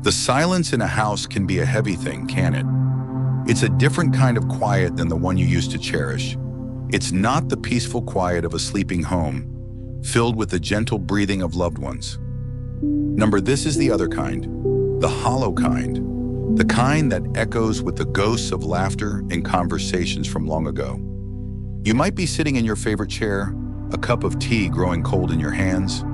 The silence in a house can be a heavy thing, can it? It's a different kind of quiet than the one you used to cherish. It's not the peaceful quiet of a sleeping home, filled with the gentle breathing of loved ones. This is the other kind, the hollow kind, the kind that echoes with the ghosts of laughter and conversations from long ago. You might be sitting in your favorite chair, a cup of tea growing cold in your hands.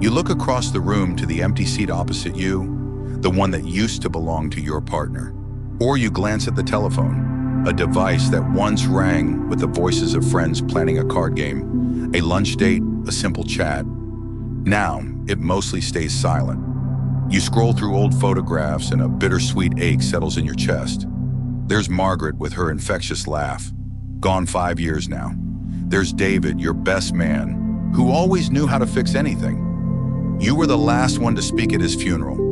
You look across the room to the empty seat opposite you, the one that used to belong to your partner. Or you glance at the telephone, a device that once rang with the voices of friends planning a card game, a lunch date, a simple chat. Now, it mostly stays silent. You scroll through old photographs and a bittersweet ache settles in your chest. There's Margaret with her infectious laugh, gone 5 years now. There's David, your best man, who always knew how to fix anything. You were the last one to speak at his funeral.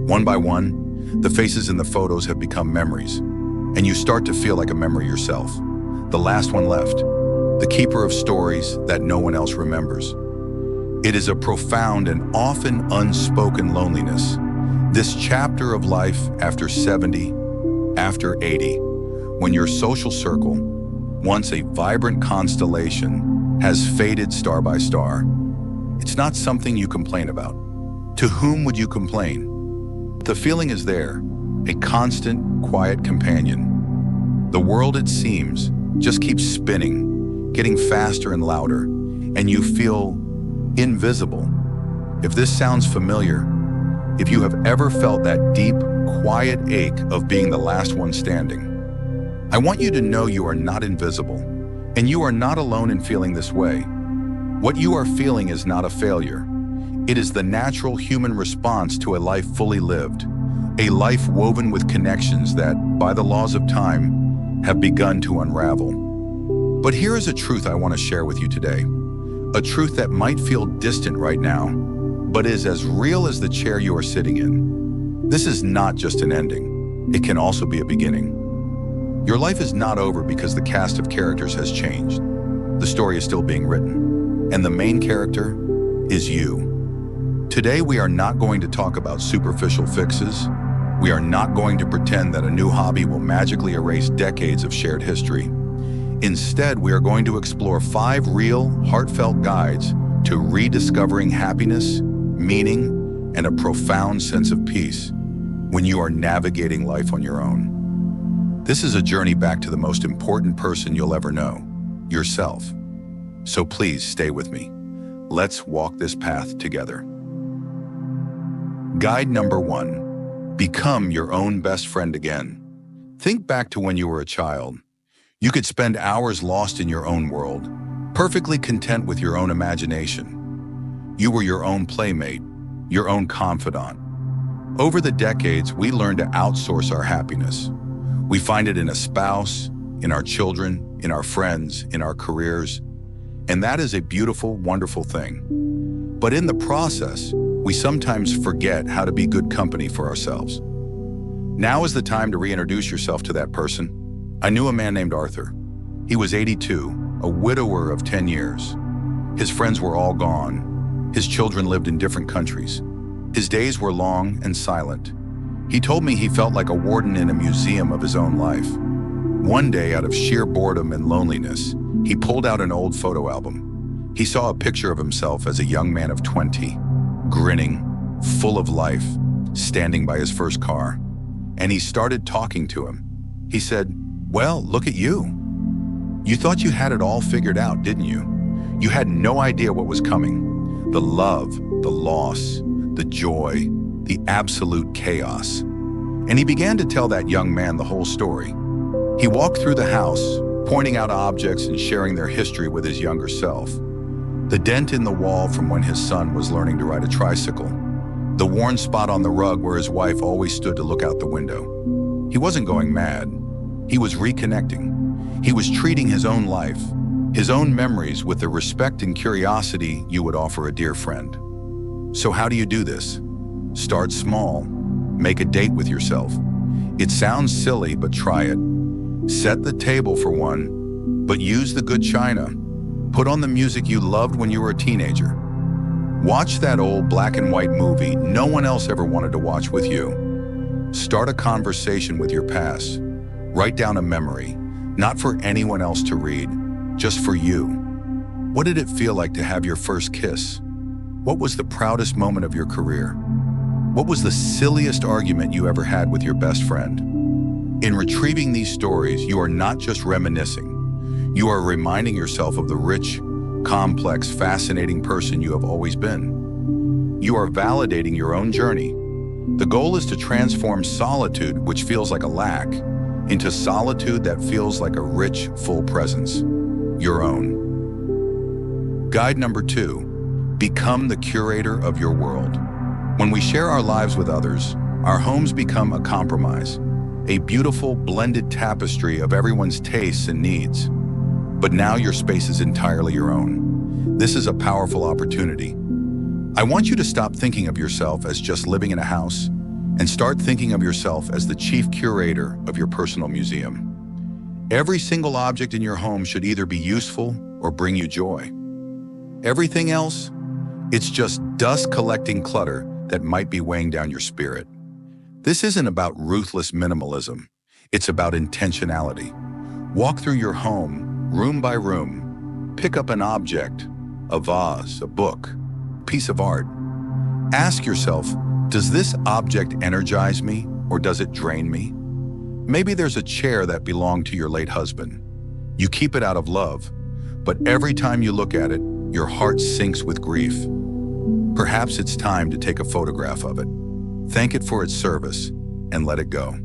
One by one, the faces in the photos have become memories, and you start to feel like a memory yourself. The last one left, the keeper of stories that no one else remembers. It is a profound and often unspoken loneliness. This chapter of life after 70, after 80, when your social circle, once a vibrant constellation, has faded star by star. It's not something you complain about. To whom would you complain? The feeling is there, a constant, quiet companion. The world, it seems, just keeps spinning, getting faster and louder, and you feel invisible. If this sounds familiar, if you have ever felt that deep, quiet ache of being the last one standing, I want you to know you are not invisible, and you are not alone in feeling this way. What you are feeling is not a failure. It is the natural human response to a life fully lived, a life woven with connections that, by the laws of time, have begun to unravel. But here is a truth I want to share with you today, a truth that might feel distant right now, but is as real as the chair you are sitting in. This is not just an ending. It can also be a beginning. Your life is not over because the cast of characters has changed. The story is still being written, and the main character is you. Today, we are not going to talk about superficial fixes. We are not going to pretend that a new hobby will magically erase decades of shared history. Instead, we are going to explore 5 real, heartfelt guides to rediscovering happiness, meaning, and a profound sense of peace when you are navigating life on your own. This is a journey back to the most important person you'll ever know, yourself. So please stay with me. Let's walk this path together. Guide number 1, become your own best friend again. Think back to when you were a child. You could spend hours lost in your own world, perfectly content with your own imagination. You were your own playmate, your own confidant. Over the decades, we learned to outsource our happiness. We find it in a spouse, in our children, in our friends, in our careers. And that is a beautiful, wonderful thing. But in the process, we sometimes forget how to be good company for ourselves. Now is the time to reintroduce yourself to that person. I knew a man named Arthur. He was 82, a widower of 10 years. His friends were all gone. His children lived in different countries. His days were long and silent. He told me he felt like a warden in a museum of his own life. One day, out of sheer boredom and loneliness, he pulled out an old photo album. He saw a picture of himself as a young man of 20, grinning, full of life, standing by his first car. And he started talking to him. He said, "Well, look at you. You thought you had it all figured out, didn't you? You had no idea what was coming. The love, the loss, the joy, the absolute chaos." And he began to tell that young man the whole story. He walked through the house, pointing out objects and sharing their history with his younger self. The dent in the wall from when his son was learning to ride a tricycle. The worn spot on the rug where his wife always stood to look out the window. He wasn't going mad. He was reconnecting. He was treating his own life, his own memories with the respect and curiosity you would offer a dear friend. So how do you do this? Start small. Make a date with yourself. It sounds silly, but try it. Set the table for one, but use the good china. Put on the music you loved when you were a teenager. Watch that old black and white movie no one else ever wanted to watch with you. Start a conversation with your past. Write down a memory, not for anyone else to read, just for you. What did it feel like to have your first kiss? What was the proudest moment of your career? What was the silliest argument you ever had with your best friend? In retrieving these stories, you are not just reminiscing. You are reminding yourself of the rich, complex, fascinating person you have always been. You are validating your own journey. The goal is to transform solitude, which feels like a lack, into solitude that feels like a rich, full presence. Your own. Guide number 2, become the curator of your world. When we share our lives with others, our homes become a compromise, a beautiful blended tapestry of everyone's tastes and needs. But now your space is entirely your own. This is a powerful opportunity. I want you to stop thinking of yourself as just living in a house and start thinking of yourself as the chief curator of your personal museum. Every single object in your home should either be useful or bring you joy. Everything else, it's just dust collecting clutter that might be weighing down your spirit. This isn't about ruthless minimalism. It's about intentionality. Walk through your home, room by room. Pick up an object, a vase, a book, a piece of art. Ask yourself, does this object energize me or does it drain me? Maybe there's a chair that belonged to your late husband. You keep it out of love, but every time you look at it, your heart sinks with grief. Perhaps it's time to take a photograph of it. Thank it for its service and let it go.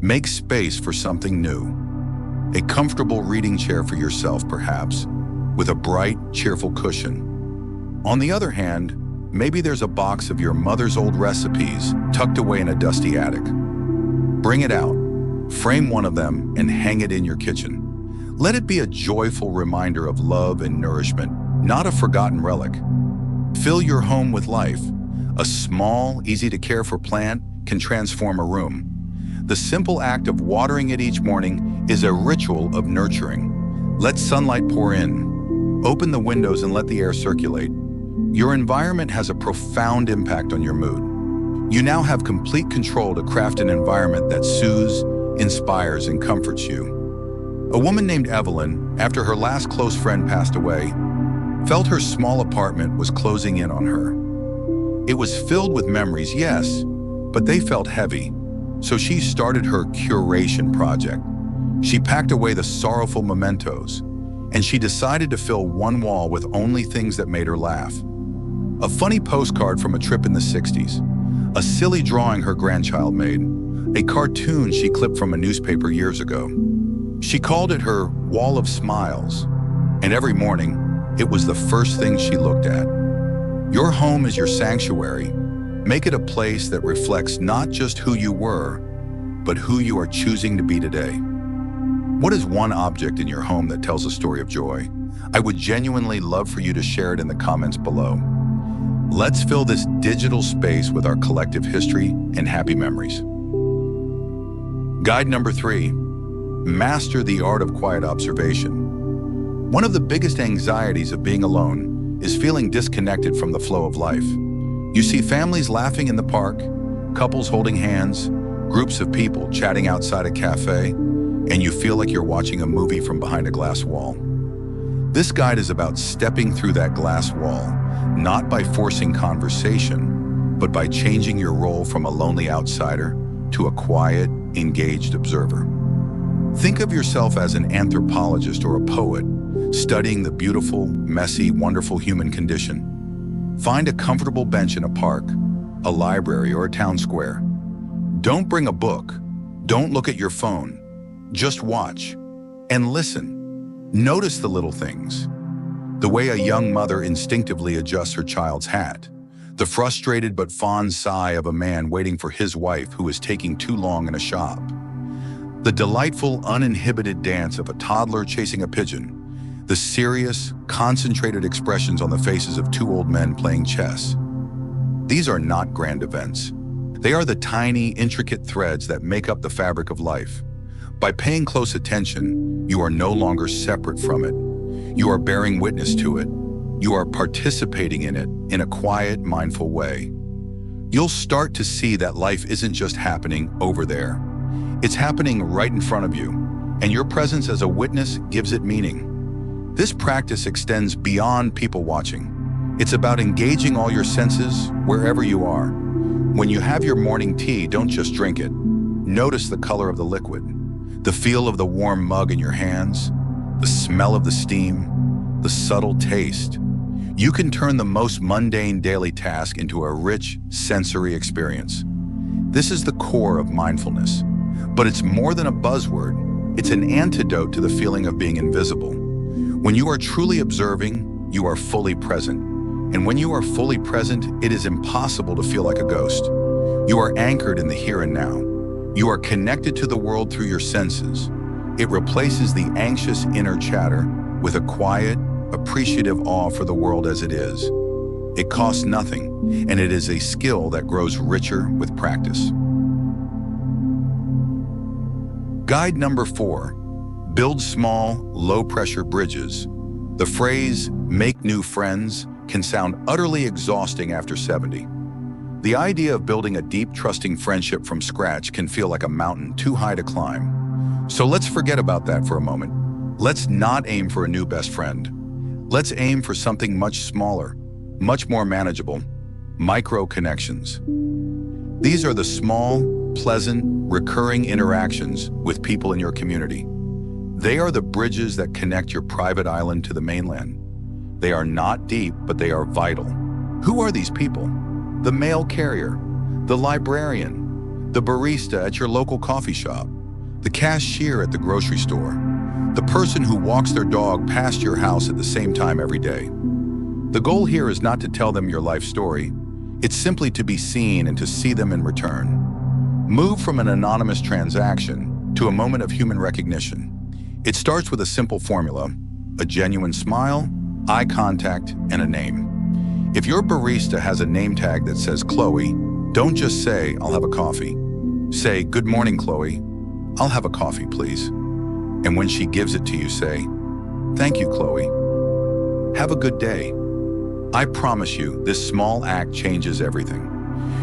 Make space for something new. A comfortable reading chair for yourself, perhaps, with a bright, cheerful cushion. On the other hand, maybe there's a box of your mother's old recipes tucked away in a dusty attic. Bring it out, frame one of them, and hang it in your kitchen. Let it be a joyful reminder of love and nourishment, not a forgotten relic. Fill your home with life. A small, easy-to-care-for plant can transform a room. The simple act of watering it each morning is a ritual of nurturing. Let sunlight pour in. Open the windows and let the air circulate. Your environment has a profound impact on your mood. You now have complete control to craft an environment that soothes, inspires, and comforts you. A woman named Evelyn, after her last close friend passed away, felt her small apartment was closing in on her. It was filled with memories, yes, but they felt heavy. So she started her curation project. She packed away the sorrowful mementos, and she decided to fill one wall with only things that made her laugh. A funny postcard from a trip in the 60s, a silly drawing her grandchild made, a cartoon she clipped from a newspaper years ago. She called it her wall of smiles, and every morning, it was the first thing she looked at. Your home is your sanctuary. Make it a place that reflects not just who you were, but who you are choosing to be today. What is one object in your home that tells a story of joy? I would genuinely love for you to share it in the comments below. Let's fill this digital space with our collective history and happy memories. Guide number 3, master the art of quiet observation. One of the biggest anxieties of being alone is feeling disconnected from the flow of life. You see families laughing in the park, couples holding hands, groups of people chatting outside a cafe, and you feel like you're watching a movie from behind a glass wall. This guide is about stepping through that glass wall, not by forcing conversation, but by changing your role from a lonely outsider to a quiet, engaged observer. Think of yourself as an anthropologist or a poet, studying the beautiful, messy, wonderful human condition. Find a comfortable bench in a park, a library, or a town square. Don't bring a book. Don't look at your phone. Just watch and listen. Notice the little things. The way a young mother instinctively adjusts her child's hat. The frustrated but fond sigh of a man waiting for his wife who is taking too long in a shop. The delightful, uninhibited dance of a toddler chasing a pigeon. The serious, concentrated expressions on the faces of two old men playing chess. These are not grand events. They are the tiny, intricate threads that make up the fabric of life. By paying close attention, you are no longer separate from it. You are bearing witness to it. You are participating in it in a quiet, mindful way. You'll start to see that life isn't just happening over there. It's happening right in front of you, and your presence as a witness gives it meaning. This practice extends beyond people watching. It's about engaging all your senses wherever you are. When you have your morning tea, don't just drink it. Notice the color of the liquid, the feel of the warm mug in your hands, the smell of the steam, the subtle taste. You can turn the most mundane daily task into a rich sensory experience. This is the core of mindfulness, but it's more than a buzzword. It's an antidote to the feeling of being invisible. When you are truly observing, you are fully present. And when you are fully present, it is impossible to feel like a ghost. You are anchored in the here and now. You are connected to the world through your senses. It replaces the anxious inner chatter with a quiet, appreciative awe for the world as it is. It costs nothing, and it is a skill that grows richer with practice. Guide number 4, build small, low-pressure bridges. The phrase, make new friends, can sound utterly exhausting after 70. The idea of building a deep, trusting friendship from scratch can feel like a mountain too high to climb. So let's forget about that for a moment. Let's not aim for a new best friend. Let's aim for something much smaller, much more manageable, micro-connections. These are the small, pleasant, recurring interactions with people in your community. They are the bridges that connect your private island to the mainland. They are not deep, but they are vital. Who are these people? The mail carrier, the librarian, the barista at your local coffee shop, the cashier at the grocery store, the person who walks their dog past your house at the same time every day. The goal here is not to tell them your life story. It's simply to be seen and to see them in return. Move from an anonymous transaction to a moment of human recognition. It starts with a simple formula: a genuine smile, eye contact, and a name. If your barista has a name tag that says Chloe, don't just say, "I'll have a coffee." Say, "Good morning, Chloe. I'll have a coffee, please." And when she gives it to you, say, "Thank you, Chloe. Have a good day." I promise you, this small act changes everything.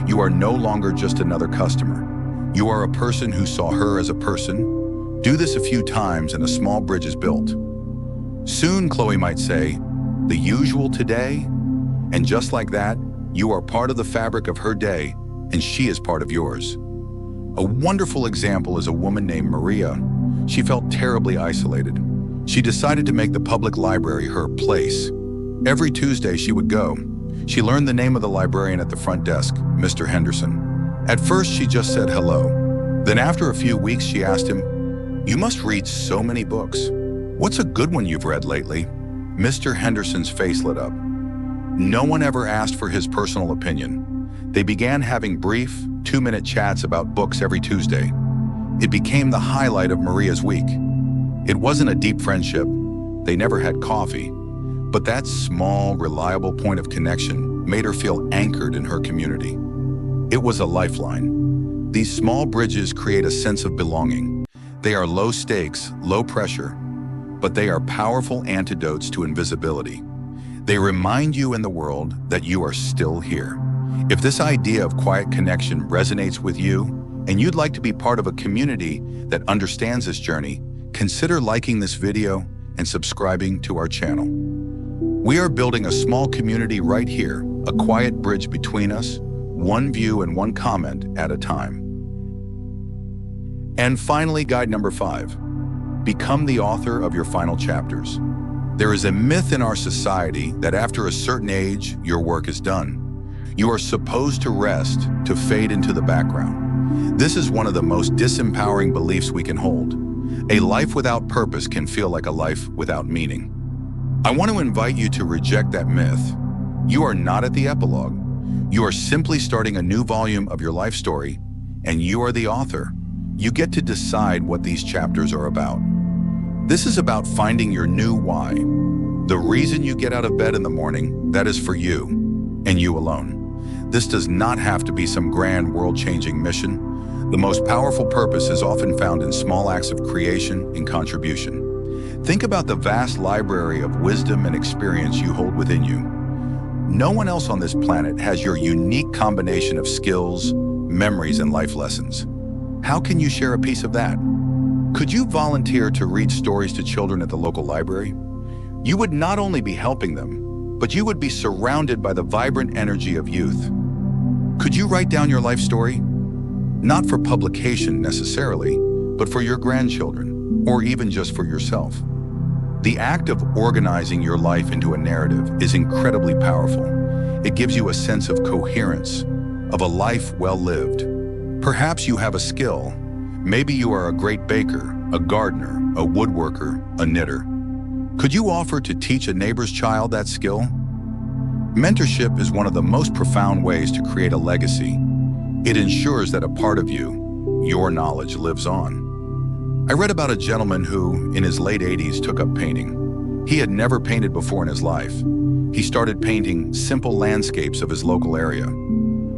You are no longer just another customer. You are a person who saw her as a person. Do this a few times and a small bridge is built. Soon, Chloe might say, "The usual today?" And just like that, you are part of the fabric of her day, and she is part of yours. A wonderful example is a woman named Maria. She felt terribly isolated. She decided to make the public library her place. Every Tuesday she would go. She learned the name of the librarian at the front desk, Mr. Henderson. At first she just said hello. Then after a few weeks she asked him, "You must read so many books. What's a good one you've read lately?" Mr. Henderson's face lit up. No one ever asked for his personal opinion. They began having brief, 2-minute chats about books every Tuesday. It became the highlight of Maria's week. It wasn't a deep friendship. They never had coffee. But that small, reliable point of connection made her feel anchored in her community. It was a lifeline. These small bridges create a sense of belonging. They are low stakes, low pressure, but they are powerful antidotes to invisibility. They remind you in the world that you are still here. If this idea of quiet connection resonates with you, and you'd like to be part of a community that understands this journey, consider liking this video and subscribing to our channel. We are building a small community right here, a quiet bridge between us, one view and one comment at a time. And finally, guide number 5. Become the author of your final chapters. There is a myth in our society that after a certain age, your work is done. You are supposed to rest, to fade into the background. This is one of the most disempowering beliefs we can hold. A life without purpose can feel like a life without meaning. I want to invite you to reject that myth. You are not at the epilogue. You are simply starting a new volume of your life story, and you are the author. You get to decide what these chapters are about. This is about finding your new why. The reason you get out of bed in the morning, that is for you, and you alone. This does not have to be some grand world-changing mission. The most powerful purpose is often found in small acts of creation and contribution. Think about the vast library of wisdom and experience you hold within you. No one else on this planet has your unique combination of skills, memories, and life lessons. How can you share a piece of that? Could you volunteer to read stories to children at the local library? You would not only be helping them, but you would be surrounded by the vibrant energy of youth. Could you write down your life story? Not for publication necessarily, but for your grandchildren, or even just for yourself. The act of organizing your life into a narrative is incredibly powerful. It gives you a sense of coherence, of a life well lived. Perhaps you have a skill. Maybe you are a great baker, a gardener, a woodworker, a knitter. Could you offer to teach a neighbor's child that skill? Mentorship is one of the most profound ways to create a legacy. It ensures that a part of you, your knowledge, lives on. I read about a gentleman who, in his late 80s, took up painting. He had never painted before in his life. He started painting simple landscapes of his local area.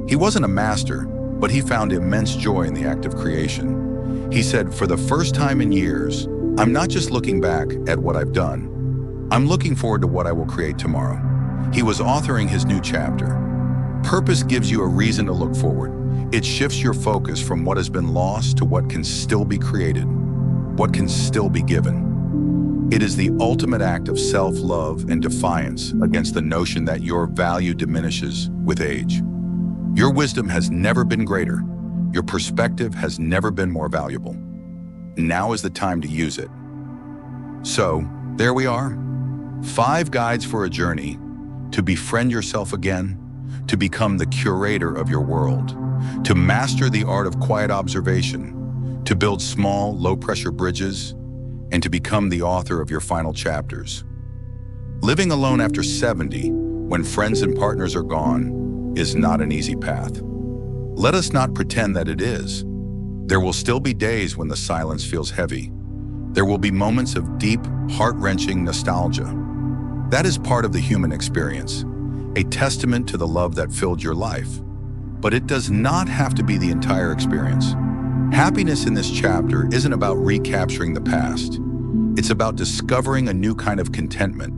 He wasn't a master, but he found immense joy in the act of creation. He said, "For the first time in years, I'm not just looking back at what I've done. I'm looking forward to what I will create tomorrow." He was authoring his new chapter. Purpose gives you a reason to look forward. It shifts your focus from what has been lost to what can still be created, what can still be given. It is the ultimate act of self-love and defiance against the notion that your value diminishes with age. Your wisdom has never been greater. Your perspective has never been more valuable. Now is the time to use it. So, there we are. 5 guides for a journey to befriend yourself again, to become the curator of your world, to master the art of quiet observation, to build small, low-pressure bridges, and to become the author of your final chapters. Living alone after 70, when friends and partners are gone, is not an easy path. Let us not pretend that it is. There will still be days when the silence feels heavy. There will be moments of deep, heart-wrenching nostalgia. That is part of the human experience, a testament to the love that filled your life. But it does not have to be the entire experience. Happiness in this chapter isn't about recapturing the past. It's about discovering a new kind of contentment,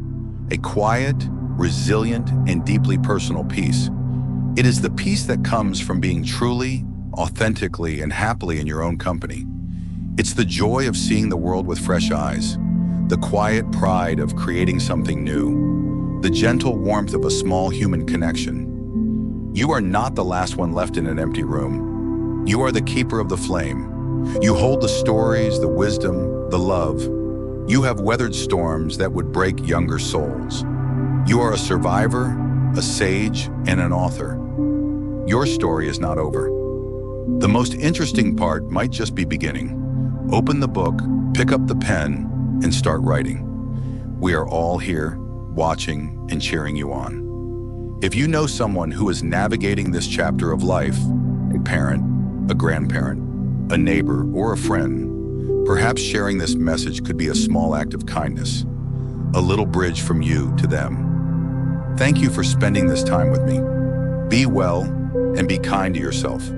a quiet, resilient, and deeply personal peace. It is the peace that comes from being truly, authentically, and happily in your own company. It's the joy of seeing the world with fresh eyes, the quiet pride of creating something new, the gentle warmth of a small human connection. You are not the last one left in an empty room. You are the keeper of the flame. You hold the stories, the wisdom, the love. You have weathered storms that would break younger souls. You are a survivor, a sage, and an author. Your story is not over. The most interesting part might just be beginning. Open the book, pick up the pen, and start writing. We are all here, watching and cheering you on. If you know someone who is navigating this chapter of life, a parent, a grandparent, a neighbor, or a friend, perhaps sharing this message could be a small act of kindness, a little bridge from you to them. Thank you for spending this time with me. Be well and be kind to yourself.